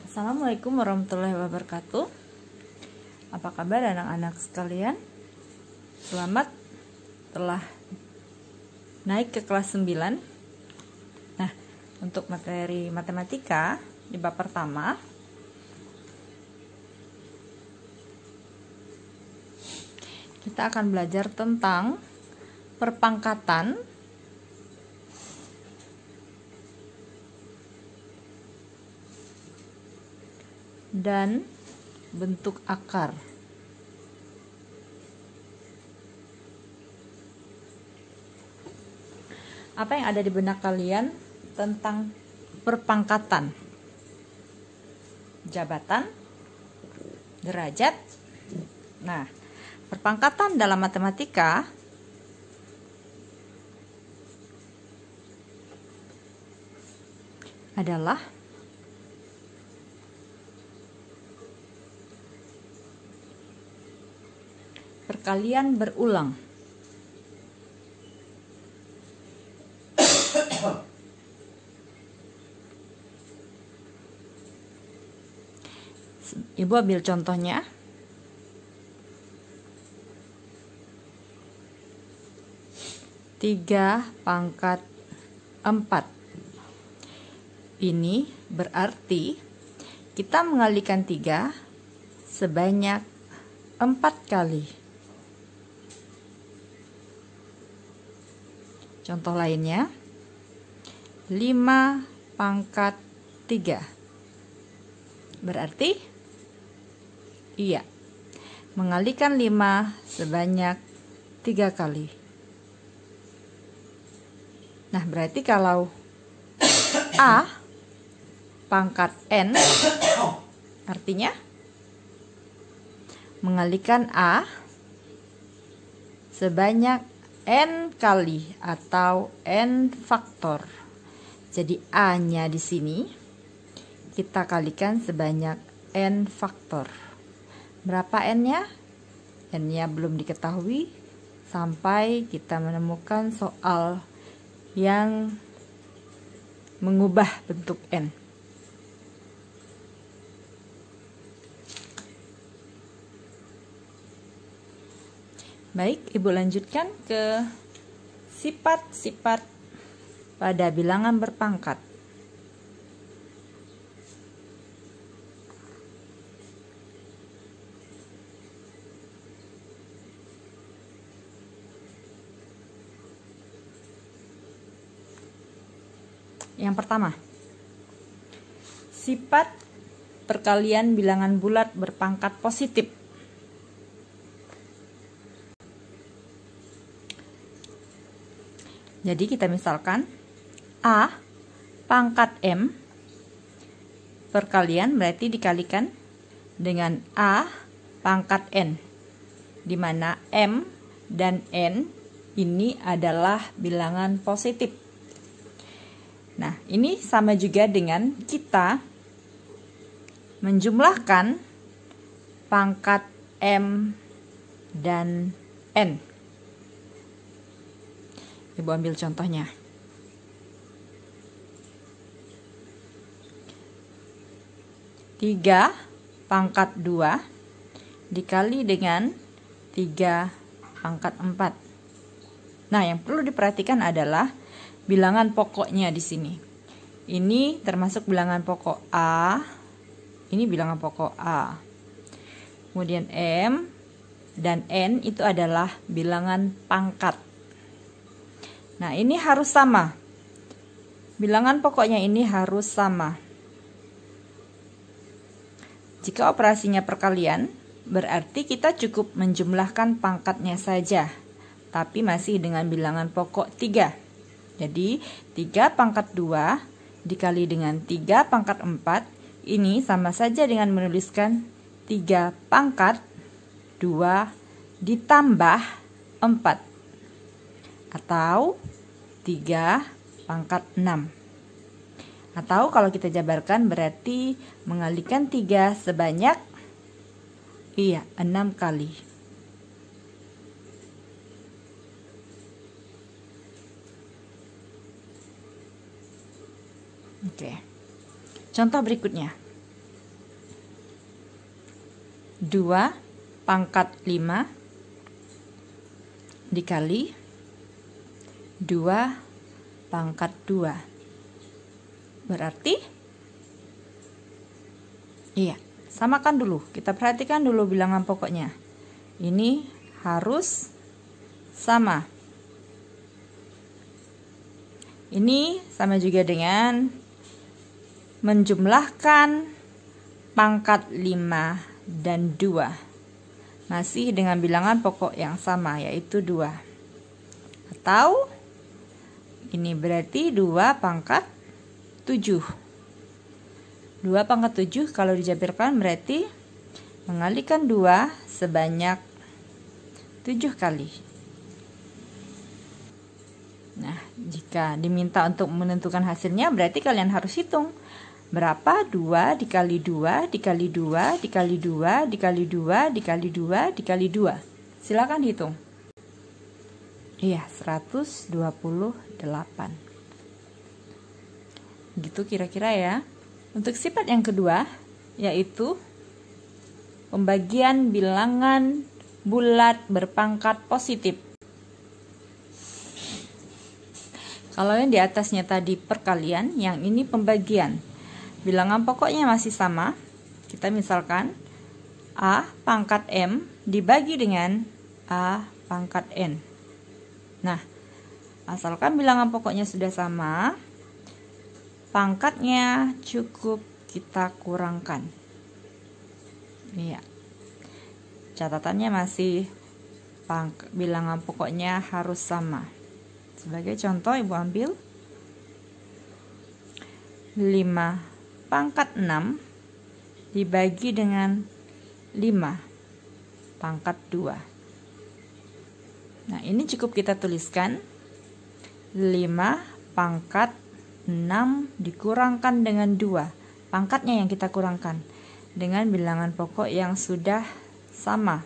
Assalamualaikum warahmatullahi wabarakatuh. Apa kabar anak-anak sekalian? Selamat telah naik ke kelas 9. Nah, untuk materi matematika di bab pertama, kita akan belajar tentang perpangkatan dan bentuk akar. Apa yang ada di benak kalian tentang perpangkatan? Jabatan, derajat. Nah, perpangkatan dalam matematika adalah perkalian berulang. Ibu ambil contohnya. Tiga pangkat 4. Ini berarti kita mengalikan 3 sebanyak 4 kali. Contoh lainnya, 5 pangkat 3. Berarti, iya, mengalikan 5 sebanyak 3 kali. Nah, berarti kalau A pangkat N, artinya mengalikan A sebanyak N kali atau N faktor. Jadi A-nya di sini kita kalikan sebanyak N faktor. Berapa N-nya? N-nya belum diketahui sampai kita menemukan soal yang mengubah bentuk N. Baik, Ibu lanjutkan ke sifat-sifat pada bilangan berpangkat. Yang pertama, sifat perkalian bilangan bulat berpangkat positif. Jadi kita misalkan A pangkat M perkalian berarti dikalikan dengan A pangkat N, di mana M dan N ini adalah bilangan positif. Nah, ini sama juga dengan kita menjumlahkan pangkat M dan N. Ibu ambil contohnya. 3 pangkat 2 dikali dengan 3 pangkat 4. Nah, yang perlu diperhatikan adalah bilangan pokoknya di sini. Ini termasuk bilangan pokok A. Ini bilangan pokok A. Kemudian M dan N itu adalah bilangan pangkat. Nah, ini harus sama. Bilangan pokoknya ini harus sama. Jika operasinya perkalian, berarti kita cukup menjumlahkan pangkatnya saja, tapi masih dengan bilangan pokok 3. Jadi, 3 pangkat 2 dikali dengan 3 pangkat 4, ini sama saja dengan menuliskan 3 pangkat 2 ditambah 4. Atau 3 pangkat 6. Atau kalau kita jabarkan berarti mengalikan 3 sebanyak 6 kali. Oke. Contoh berikutnya. 2 pangkat 5 dikali 2 pangkat 2. Berarti iya, samakan dulu. Kita perhatikan dulu bilangan pokoknya. Ini harus sama. Ini sama juga dengan menjumlahkan pangkat 5 dan 2. Masih dengan bilangan pokok yang sama, yaitu 2. Atau ini berarti 2 pangkat 7. 2 pangkat 7 kalau dijabarkan berarti mengalikan 2 sebanyak 7 kali. Nah, jika diminta untuk menentukan hasilnya, berarti kalian harus hitung berapa 2 dikali 2 dikali 2 dikali 2 dikali 2 dikali 2 dikali 2. Silakan hitung. Iya, 128. Gitu kira-kira ya. Untuk sifat yang kedua, yaitu pembagian bilangan bulat berpangkat positif. Kalau yang di atasnya tadi perkalian, yang ini pembagian. Bilangan pokoknya masih sama. Kita misalkan A pangkat M dibagi dengan A pangkat N. Nah, asalkan bilangan pokoknya sudah sama, pangkatnya cukup kita kurangkan. Iya. Catatannya masih bilangan pokoknya harus sama. Sebagai contoh, Ibu ambil 5 pangkat 6 dibagi dengan 5 pangkat 2. Nah, ini cukup kita tuliskan 5 pangkat 6 dikurangkan dengan 2. Pangkatnya yang kita kurangkan dengan bilangan pokok yang sudah sama.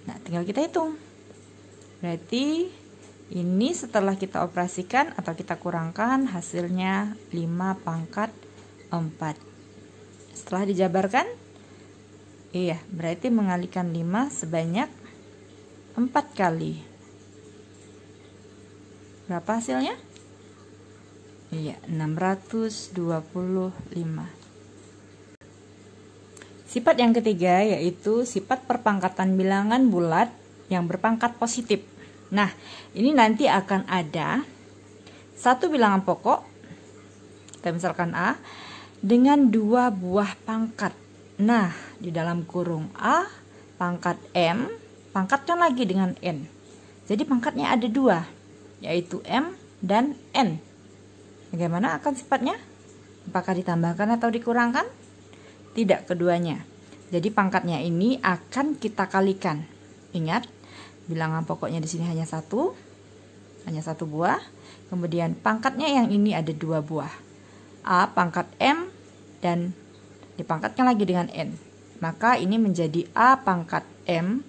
Nah, tinggal kita hitung. Berarti ini setelah kita operasikan atau kita kurangkan, hasilnya 5 pangkat 4. Setelah dijabarkan, iya, berarti mengalikan 5 sebanyak 4 kali. Berapa hasilnya? Iya, 625. Sifat yang ketiga yaitu sifat perpangkatan bilangan bulat yang berpangkat positif. Nah, ini nanti akan ada satu bilangan pokok, kita misalkan A, dengan 2 buah pangkat. Nah, di dalam kurung A pangkat M, pangkatkan lagi dengan N. Jadi pangkatnya ada 2, yaitu M dan N. Bagaimana akan sifatnya? Apakah ditambahkan atau dikurangkan? Tidak, keduanya. Jadi pangkatnya ini akan kita kalikan. Ingat, bilangan pokoknya di sini hanya satu buah. Kemudian pangkatnya yang ini ada 2 buah. A pangkat M dan dipangkatkan lagi dengan N. Maka ini menjadi A pangkat M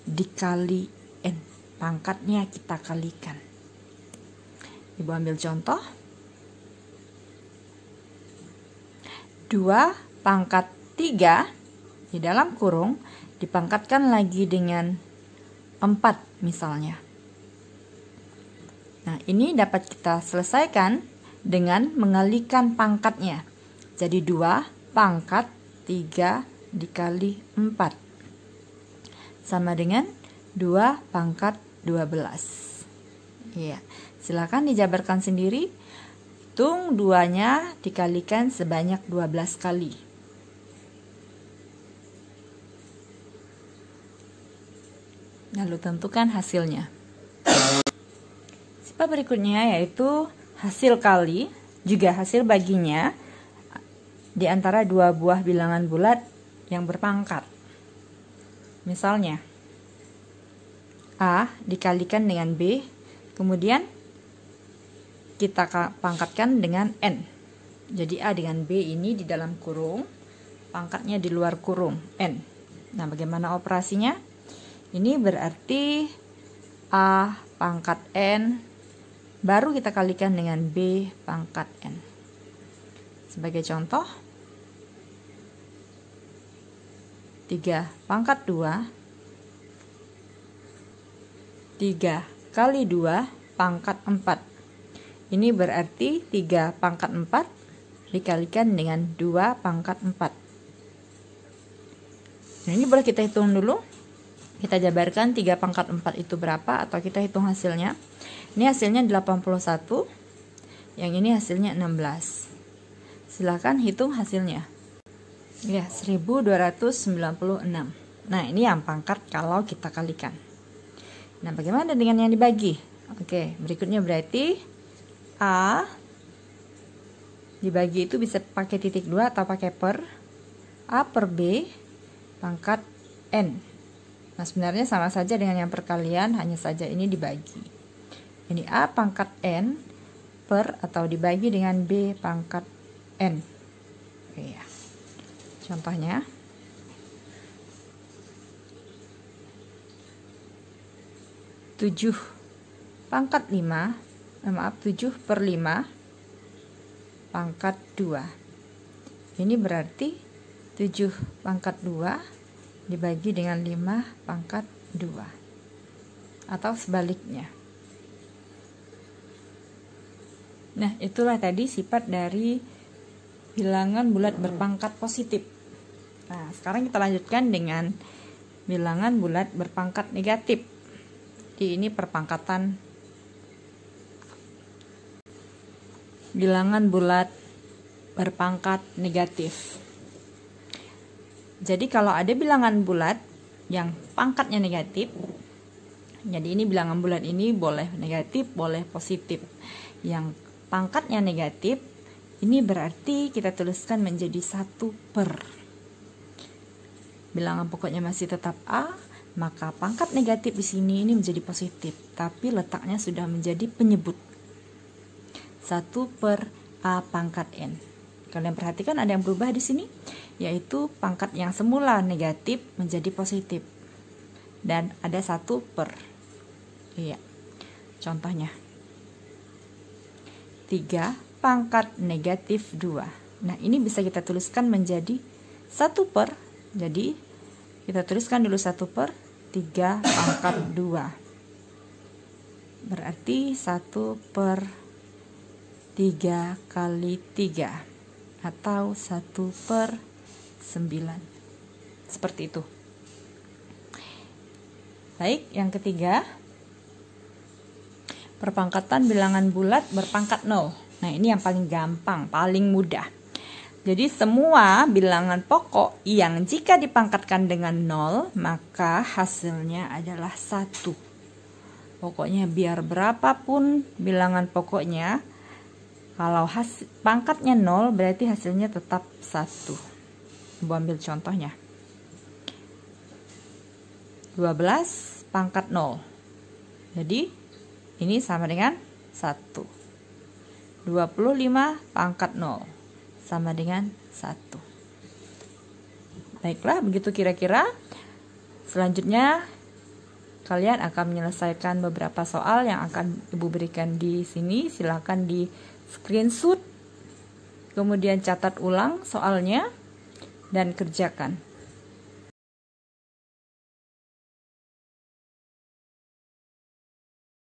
dikali N. Pangkatnya kita kalikan. Ibu ambil contoh. 2 pangkat 3 di dalam kurung dipangkatkan lagi dengan 4 misalnya. Nah, ini dapat kita selesaikan dengan mengalikan pangkatnya. Jadi 2 pangkat 3 dikali 4 sama dengan 2 pangkat 12. Iya, silakan dijabarkan sendiri. Hitung 2-nya dikalikan sebanyak 12 kali. Lalu tentukan hasilnya. Sifat berikutnya yaitu hasil kali, juga hasil baginya di antara 2 buah bilangan bulat yang berpangkat. Misalnya, A dikalikan dengan B, kemudian kita pangkatkan dengan N. Jadi A dengan B ini di dalam kurung, pangkatnya di luar kurung, N. Nah, bagaimana operasinya? Ini berarti A pangkat N, baru kita kalikan dengan B pangkat N. Sebagai contoh, 3 pangkat 2, 3 kali 2 pangkat 4. Ini berarti 3 pangkat 4 dikalikan dengan 2 pangkat 4. Nah, ini boleh kita hitung dulu. Kita jabarkan 3 pangkat 4 itu berapa, atau kita hitung hasilnya. Ini hasilnya 81, yang ini hasilnya 16. Silakan hitung hasilnya. Ya, 1296. Nah, ini yang pangkat kalau kita kalikan. Nah, bagaimana dengan yang dibagi? Oke, berikutnya berarti A dibagi itu bisa pakai titik 2 atau pakai per. A per B pangkat N. Nah, sebenarnya sama saja dengan yang perkalian, hanya saja ini dibagi. Ini A pangkat N per atau dibagi dengan B pangkat N. Ya. Contohnya, tujuh pangkat 5, 7 per 5 pangkat 2. Ini berarti 7 pangkat 2 dibagi dengan 5 pangkat 2, atau sebaliknya. Nah, itulah tadi sifat dari bilangan bulat berpangkat positif. Nah, sekarang kita lanjutkan dengan bilangan bulat berpangkat negatif. Ini perpangkatan bilangan bulat berpangkat negatif. Jadi kalau ada bilangan bulat yang pangkatnya negatif, jadi ini bilangan bulat ini boleh negatif, boleh positif. Yang pangkatnya negatif, ini berarti kita tuliskan menjadi 1 per. Bilangan pokoknya masih tetap A, maka pangkat negatif di sini ini menjadi positif, tapi letaknya sudah menjadi penyebut. 1 per A pangkat N. Kalian perhatikan ada yang berubah di sini, yaitu pangkat yang semula negatif menjadi positif. Dan ada 1 per. Iya. Contohnya. 3 pangkat negatif 2. Nah, ini bisa kita tuliskan menjadi 1 per. Jadi, kita tuliskan dulu 1 per 3 pangkat 2. Berarti 1 per 3 kali 3. Atau 1 per 9. Seperti itu. Baik, yang ketiga, perpangkatan bilangan bulat berpangkat 0. Nah, ini yang paling gampang, paling mudah. Jadi semua bilangan pokok yang jika dipangkatkan dengan 0, maka hasilnya adalah 1. Pokoknya biar berapapun bilangan pokoknya, kalau pangkatnya 0 berarti hasilnya tetap 1. Ibu ambil contohnya. 12 pangkat 0. Jadi ini sama dengan 1. 25 pangkat 0 sama dengan 1. Baiklah, begitu kira-kira. Selanjutnya kalian akan menyelesaikan beberapa soal yang akan Ibu berikan di sini. Silakan di screenshot, kemudian catat ulang soalnya dan kerjakan.